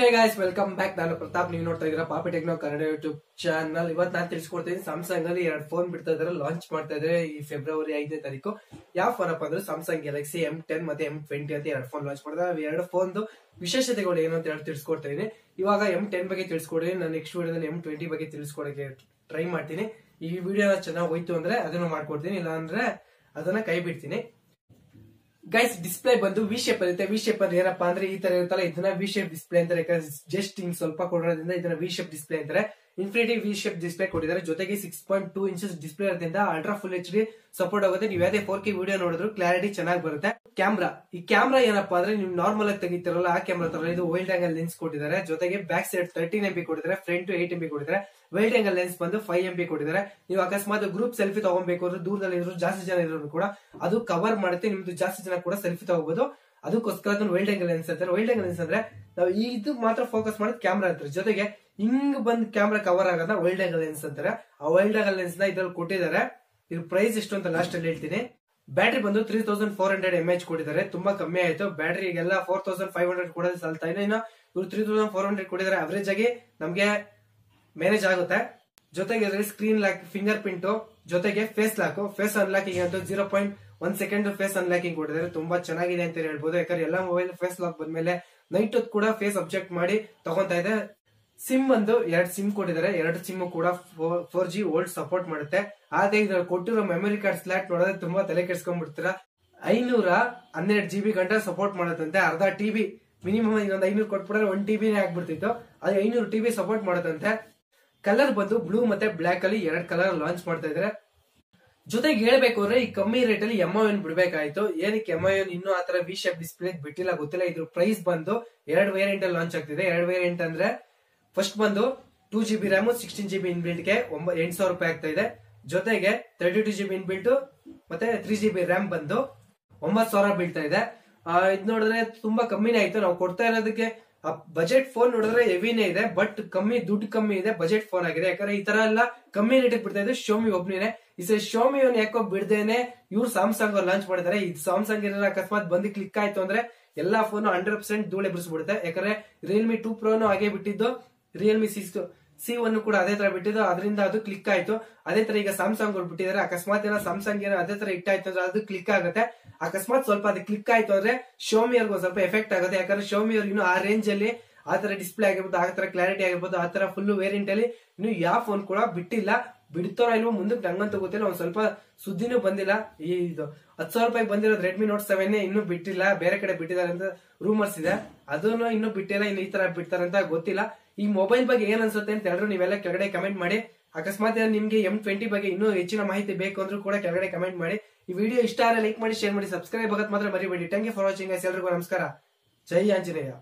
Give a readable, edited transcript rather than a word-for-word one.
Hey guys, welcome back. ನಾನು ಪ್ರತಾಪ್. ನೀವು ನೋಡ್ತಾ ಇದ್ದೀರಾ ಪಾಪಿ ಟೆಕ್ನೋ ಕನ್ನಡ ಯೂಟ್ಯೂಬ್ ಚಾನಲ್. ಇವತ್ತು ನಾನು ತಿಳಿಸ್ಕೊಡ್ತೀನಿ, ಸ್ಯಾಮ್ಸಂಗ್ ಅಲ್ಲಿ 2 ಫೋನ್ ಬಿಡ್ತಾ ಇದಾರೆ, ಲಾಂಚ್ ಮಾಡ್ತಾ ಇದಾರೆ ಈ ಫೆಬ್ರವರಿ 5ನೇ ತಾರೀಕು. ಯಾವ ಫೋನ್ ಅಪ್ಪ ಅಂದ್ರೆ ಸ್ಯಾಮ್ಸಂಗ್ ಗ್ಯಾಲಕ್ಸಿ M10 ಮತ್ತೆ M20 ಅಂತ 2 ಫೋನ್ ಲಾಂಚ್ ಮಾಡಿದ್ರೆ. 2 ಫೋನ್ ವಿಶೇಷತೆಗಳು ಏನು ಅಂತ ಹೇಳಿ ತಿಳಿಸ್ಕೊಡ್ತೀನಿ. ಇವಾಗ M10 ಬಗ್ಗೆ ತಿಳಿಸ್ಕೊಡ್ತೀನಿ. ನಾನು ನೆಕ್ಸ್ಟ್ ವಿಡಿಯೋದಲ್ಲಿ M20 ಬಗ್ಗೆ ತಿಳಿಸ್ಕೊಡಕ್ಕೆ ಟ್ರೈ ಮಾಡ್ತೀನಿ. ಈ ವಿಡಿಯೋ ಚೆನ್ನಾಗಿ ಹೋಯ್ತು ಅಂದ್ರೆ ಅದನ್ನು ಮಾಡ್ಕೊಡ್ತೀನಿ, ಇಲ್ಲ ಅಂದ್ರೆ ಅದನ್ನ ಕೈ ಬಿಡ್ತೀನಿ. ಗೈಸ್, ಡಿಸ್ಪ್ಲೇ ಬಂದು ವಿ ಶೇಪ್ ಇರುತ್ತೆ. ವಿ ಶೇಪ್ ಅಂದ್ರೆ ಏನಪ್ಪಾ ಅಂದ್ರೆ ಈ ತರ ಇರುತ್ತಲ್ಲ, ಇದನ್ನ ವಿ ಶೇಪ್ ಡಿಸ್ಪ್ಲೇ ಅಂತಾರೆ. ಜಸ್ಟ್ ಹಿಂಗ್ ಸ್ವಲ್ಪ ಕೊಡೋದ್ರಿಂದ ಇದನ್ನ ವಿ ಶೇಪ್ ಡಿಸ್ಪ್ಲೇ ಅಂತಾರೆ. ಇನ್ಫಿನಿಟಿ ವಿ ಶೇಪ್ ಡಿಸ್ಪ್ಲೇ ಕೊಟ್ಟಿದ್ದಾರೆ. ಜೊತೆಗೆ 6.2 ಇಂಚಸ್ ಡಿಸ್ಪ್ಲೇ ಇರೋದ್ರಿಂದ ಅಲ್ಟ್ರಾ ಫುಲ್ HD ಸಪೋರ್ಟ್ ಆಗುತ್ತೆ. ನೀವು ಯಾವುದೇ 4K ವಿಡಿಯೋ ನೋಡಿದ್ರು ಕ್ಲಾರಿಟಿ ಚೆನ್ನಾಗಿ ಬರುತ್ತೆ. ಈ ಕ್ಯಾಮ್ರಾ ಏನಪ್ಪಾ ಅಂದ್ರೆ ನೀವು ನಾರ್ಮಲ್ ಆಗಿ ತೆಗಿತಿರಲ್ಲ ಆ ಕ್ಯಾಮ್ರಾ ತರ ಇದು ವೈಲ್ಡ್ ಆಂಗಲ್ ಲೆನ್ಸ್ ಕೊಟ್ಟಿದ್ದಾರೆ. ಜೊತೆಗೆ ಬ್ಯಾಕ್ ಸೈಡ್ 13 MP ಕೊಟ್ಟಿದ್ದಾರೆ, ಫ್ರಂಟ್ 8 MP ಕೊಟ್ಟಿದ್ದಾರೆ. ವೈಲ್ಡ್ ಆಂಗಲ್ ಲೆನ್ಸ್ ಬಂದು 5 MP ಕೊಟ್ಟಿದ್ದಾರೆ. ನೀವು ಅಕಸ್ಮಾತ್ ಗ್ರೂಪ್ ಸೆಲ್ಫಿ ತಗೋಬೇಕು ಅಂದ್ರೆ ದೂರದಲ್ಲಿ ಇದ್ರು ಜಾಸ್ತಿ ಜನ ಇದ್ರು ಕೂಡ ಅದು ಕವರ್ ಮಾಡುತ್ತೆ. ನಿಮ್ದು ಜಾಸ್ತಿ ಜನ ಕೂಡ ಸೆಲ್ಫಿ ತಗೋಬಹುದು. ಅದಕ್ಕೋಸ್ಕರ ಅದನ್ನ ವೈಲ್ಡ್ ಆಂಗಲ್ ಲೆನ್ಸ್ ಅಂತಾರೆ. ವೈಲ್ಡ್ ಆಂಗಲ್ ಲೆನ್ಸ್ ಅಂದ್ರೆ ನಾವು ಇದು ಮಾತ್ರ ಫೋಕಸ್ ಮಾಡೋದು ಕ್ಯಾಮ್ರಾ ಅಂತಾರೆ. ಜೊತೆಗೆ ಹಿಂಗ್ ಬಂದ್ ಕ್ಯಾಮ್ರಾ ಕವರ್ ಆಗೋದ ವೈಲ್ಡ್ ಆಂಗಲ್ ಲೆನ್ಸ್ ಅಂತಾರೆ. ಆ ವೈಲ್ಡ್ ಆಂಗಲ್ ಲೆನ್ಸ್ ನ ಇದ್ರಲ್ಲಿ ಕೊಟ್ಟಿದ್ದಾರೆ. ಇದು ಪ್ರೈಸ್ ಎಷ್ಟು ಅಂತ ಲಾಸ್ಟ್ ಅಲ್ಲಿ ಹೇಳ್ತೀನಿ. ಬ್ಯಾಟ್ರಿ ಬಂದು 3400 mAh ಕೊಟ್ಟಿದ್ದಾರೆ. ತುಂಬಾ ಕಮ್ಮಿ ಆಯ್ತು. ಬ್ಯಾಟ್ರಿಗೆಲ್ಲ 4500 ಕೊಡೋದು ಸಾಲ್ತಾ ಇಲ್ಲ. ಇನ್ನು ಇವ್ರು 3400 ಕೊಟ್ಟಿದ್ದಾರೆ. ಅವರೇಜ್ ಆಗಿ ನಮ್ಗೆ ಮ್ಯಾನೇಜ್ ಆಗುತ್ತೆ. ಜೊತೆಗೆ ಇದರಲ್ಲಿ ಸ್ಕ್ರೀನ್ ಲಾಕ್, ಫಿಂಗರ್ ಪ್ರಿಂಟ್, ಜೊತೆಗೆ ಫೇಸ್ ಲಾಕ್, ಫೇಸ್ ಅನ್ಲಾಕಿಂಗ್ ಅಂತ 0.1 ಸೆಕೆಂಡ್ ಫೇಸ್ ಅನ್ಲಾಕಿಂಗ್ ಕೊಟ್ಟಿದ್ದಾರೆ. ತುಂಬಾ ಚೆನ್ನಾಗಿದೆ ಅಂತ ಹೇಳ್ಬೋದು. ಯಾಕಂದ್ರೆ ಎಲ್ಲಾ ಮೊಬೈಲ್ ಫೇಸ್ ಲಾಕ್ ಬಂದ್ಮೇಲೆ ನೈಟ್ ಹೊತ್ತು ಕೂಡ ಫೇಸ್ ಅಬ್ಜೆಕ್ಟ್ ಮಾಡಿ ತಗೊಂತಾ ಇದೆ. ಸಿಮ್ ಒಂದು 2 ಸಿಮ್ ಕೊಟ್ಟಿದ್ದಾರೆ. 2 ಸಿಮ್ ಕೂಡ 4G ವೋಲ್ಟ್ ಸಪೋರ್ಟ್ ಮಾಡುತ್ತೆ. ಆದ್ರೆ ಇದ್ರಲ್ಲಿ ಕೊಟ್ಟಿರೋ ಮೆಮೊರಿ ಕಾರ್ಡ್ ಸ್ಲಾಟ್ ನೋಡಿದ್ರೆ ತುಂಬಾ ತಲೆ ಕೆಡ್ಸ್ಕೊಂಡ್ಬಿಡ್ತೀರಾ. 512 GB ಗಂಟೆ ಸಪೋರ್ಟ್ ಮಾಡುತ್ತಂತೆ. ಅರ್ಧ TB ಮಿನಿಮಮ್ ಇನ್ನೊಂದು 500 ಕೊಟ್ಬಿಟ್ರೆ 1 TB ಆಗ್ಬಿಡ್ತಿತ್ತು. ಅದು 500 TB ಸಪೋರ್ಟ್ ಮಾಡುತ್ತಂತೆ. ಕಲರ್ ಬಂದು ಬ್ಲೂ ಮತ್ತೆ ಬ್ಲಾಕ್ ಅಲ್ಲಿ 2 ಕಲರ್ ಲಾಂಚ್ ಮಾಡ್ತಾ ಇದಾರೆ. ಜೊತೆಗೆ ಹೇಳ್ಬೇಕು ಅಂದ್ರೆ ಈ ಕಮ್ಮಿ ರೇಟ್ ಅಲ್ಲಿ MI1 ಬಿಡ್ಬೇಕಾಯ್ತು. ಏನಕ್ಕೆ MI1 ಇನ್ನೂ ಆತರ ವಿ ಶೇಪ್ ಡಿಸ್ಪ್ಲೇ ಬಿಟ್ಟಿಲ್ಲ ಗೊತ್ತಿಲ್ಲ. ಇದ್ರ ಪ್ರೈಸ್ ಬಂದು 2 ವೇರಿಯಂಟ್ ಅಲ್ಲಿ ಲಾಂಚ್ ಆಗ್ತಿದೆ. 2 ವೇರಿಯಂಟ್ ಅಂದ್ರೆ ಫಸ್ಟ್ ಬಂದು 2GB ರ್ಯಾಮ್ 16GB ಇನ್ಬಿಲ್ಟ್ ಗೆ 8000 ರೂಪಾಯಿ ಆಗ್ತಾ ಇದೆ. ಜೊತೆಗೆ 32GB ಇನ್ಬಿಲ್ಟ್ ಮತ್ತೆ 3GB ರ್ಯಾಮ್ ಬಂದು 9000 ಬೀಳ್ತಾ ಇದೆ. ಇದ್ ನೋಡಿದ್ರೆ ತುಂಬಾ ಕಮ್ಮಿನೇ ಆಯ್ತು. ನಾವು ಕೊಡ್ತಾ ಇರೋದಕ್ಕೆ ಬಜೆಟ್ ಫೋನ್ ನೋಡಿದ್ರೆ ಹೆವಿನೇ ಇದೆ, ಬಟ್ ದುಡ್ಡು ಕಮ್ಮಿ ಇದೆ, ಬಜೆಟ್ ಫೋನ್ ಆಗಿದೆ. ಯಾಕಂದ್ರೆ ಈ ತರ ಎಲ್ಲ ಕಮ್ಮಿ ರೇಟ್ ಬಿಡ್ತಾ ಇದೆ ಶೋಮಿ ಒಬ್ನೇ. ಈ ಸರಿ ಶೋಮಿ ಯಾಕೋ ಬಿಡ್ದೇನೆ ಇವ್ರು ಸ್ಯಾಮ್ಸಂಗ್ ಲಾಂಚ್ ಮಾಡಿದ್ದಾರೆ. ಈ ಸ್ಯಾಮ್ಸಂಗ್ ಏನಾರ ಅಕಸ್ಮಾತ್ ಬಂದು ಕ್ಲಿಕ್ ಆಯ್ತು ಅಂದ್ರೆ ಎಲ್ಲಾ ಫೋನ್ 100% ಧೂಳೆ ಬಿಡಿಸ್ಬಿಡುತ್ತೆ. ಯಾಕಂದ್ರೆ ರಿಯಲ್ಮಿ 2 ಪ್ರೋನು ಹಾಗೆ ಬಿಟ್ಟಿದ್ದು, ರಿಯಲ್ಮಿ C1 ಕೂಡ ಅದೇ ತರ ಬಿಟ್ಟಿದ್ದು, ಅದರಿಂದ ಅದು ಕ್ಲಿಕ್ ಆಯ್ತು. ಅದೇ ತರ ಈಗ ಸ್ಯಾಮ್ಸಂಗ್ ಅವ್ರು ಬಿಟ್ಟಿದ್ದಾರೆ. ಅಕಸ್ಮಾತ್ ಏನೋ ಸ್ಯಾಮ್ಸಂಗ್ ಏನೋ ಅದೇ ತರ ಇಟ್ಟಾಯ್ತು ಅಂದ್ರೆ ಅದು ಕ್ಲಿಕ್ ಆಗುತ್ತೆ. ಅಕಸ್ಮಾತ್ ಸ್ವಲ್ಪ ಅದು ಕ್ಲಿಕ್ ಆಯ್ತು ಅಂದ್ರೆ ಶೋಮಿ ಅವ್ರಿಗೆ ಸ್ವಲ್ಪ ಎಫೆಕ್ಟ್ ಆಗುತ್ತೆ. ಯಾಕಂದ್ರೆ ಶೋಮಿ ಅವ್ರಿಗೆ ಇನ್ನು ಆ ರೇಂಜ್ ಅಲ್ಲಿ ಆ ತರ ಡಿಸ್ಪ್ಲೇ ಆಗಿರ್ಬೋದು, ಆ ತರ ಕ್ಲಾರಿಟಿ ಆಗಿರ್ಬೋದು, ಆ ತರ ಫುಲ್ ವೇರಿಯಂಟ್ ಅಲ್ಲಿ ಇನ್ನು ಯಾವ ಫೋನ್ ಕೂಡ ಬಿಟ್ಟಿಲ್ಲ. ಬಿಡ್ತಾರೋ ಇಲ್ವೋ ಮುಂದಕ್ಕೆ ನಂಗಂತೂ ಗೊತ್ತಿಲ್ಲ. ಒಂದ್ ಸ್ವಲ್ಪ ಸುದ್ದಿನೂ ಬಂದಿಲ್ಲ. ಇದು 10,000 ರೂಪಾಯಿ ಬಂದಿರೋದು ರೆಡ್ಮಿ ನೋಟ್ 7 ಇನ್ನೂ ಬಿಟ್ಟಿಲ್ಲ. ಬೇರೆ ಕಡೆ ಬಿಟ್ಟಿದ್ದಾರೆ ಅಂತ ರೂಮರ್ಸ್ ಇದೆ. ಅದನ್ನು ಇನ್ನೂ ಬಿಟ್ಟಿಲ್ಲ. ಇನ್ನು ಈ ತರ ಬಿಡ್ತಾರೆ ಅಂತ ಗೊತ್ತಿಲ್ಲ. ಈ ಮೊಬೈಲ್ ಬಗ್ಗೆ ಏನ್ ಅನ್ಸುತ್ತೆ ಅಂತ ಹೇಳಿದ್ರು ನೀವೆಲ್ಲ ಕೆಳಗಡೆ ಕಮೆಂಟ್ ಮಾಡಿ. ಅಕಸ್ಮಾತ್ ನಿಮ್ಗೆ M20 ಬಗ್ಗೆ ಇನ್ನೂ ಹೆಚ್ಚಿನ ಮಾಹಿತಿ ಬೇಕು ಅಂದ್ರೂ ಕೂಡ ಕೆಳಗಡೆ ಕಮೆಂಟ್ ಮಾಡಿ. ಈ ವಿಡಿಯೋ ಇಷ್ಟ ಆದರೆ ಲೈಕ್ ಮಾಡಿ, ಶೇರ್ ಮಾಡಿ, ಸಬ್ಸ್ಕ್ರೈಬ್ ಆಗೋದು ಮಾತ್ರ ಮರಿಬೇಡಿ. Thank you for watching guys. ಎಲ್ರಿಗೂ ನಮಸ್ಕಾರ. ಜೈ ಆಂಜನೇಯ.